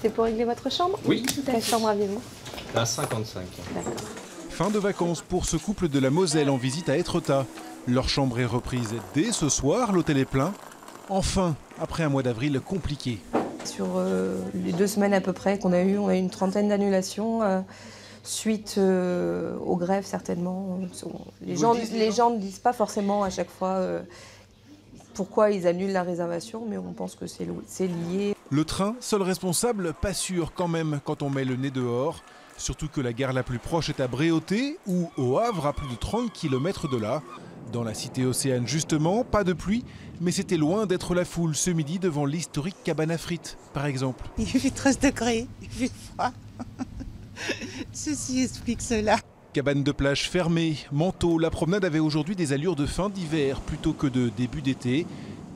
C'est pour régler votre chambre? Oui. Quelle chambre aviez-vous? La 55. D'accord. Fin de vacances pour ce couple de la Moselle en visite à Étretat. Leur chambre est reprise dès ce soir, l'hôtel est plein. Enfin, après un mois d'avril compliqué. Sur les 2 semaines à peu près qu'on a eu, on a eu une trentaine d'annulations suite aux grèves certainement. Les gens ne disent pas forcément à chaque fois pourquoi ils annulent la réservation, mais on pense que c'est lié. Le train, seul responsable, pas sûr quand même quand on met le nez dehors. Surtout que la gare la plus proche est à Bréauté ou au Havre, à plus de 30 km de là. Dans la cité Océane justement, pas de pluie, mais c'était loin d'être la foule ce midi devant l'historique cabane à frites, par exemple. Il fait 13 degrés, il fait froid. Ceci explique cela. Cabane de plage fermée, manteau, la promenade avait aujourd'hui des allures de fin d'hiver plutôt que de début d'été.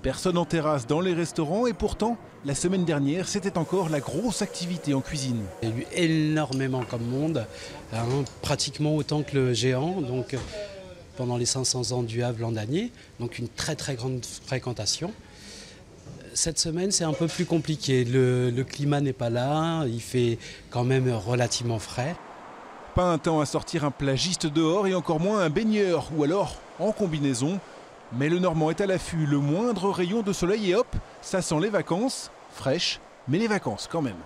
Personne en terrasse dans les restaurants et pourtant, la semaine dernière, c'était encore la grosse activité en cuisine. Il y a eu énormément comme monde, pratiquement autant que le géant, donc pendant les 500 ans du Havre l'an dernier, donc une très très grande fréquentation. Cette semaine, c'est un peu plus compliqué, le climat n'est pas là, il fait quand même relativement frais. Pas un temps à sortir un plagiste dehors et encore moins un baigneur ou alors en combinaison. Mais le Normand est à l'affût, le moindre rayon de soleil et hop, ça sent les vacances, fraîches, mais les vacances quand même.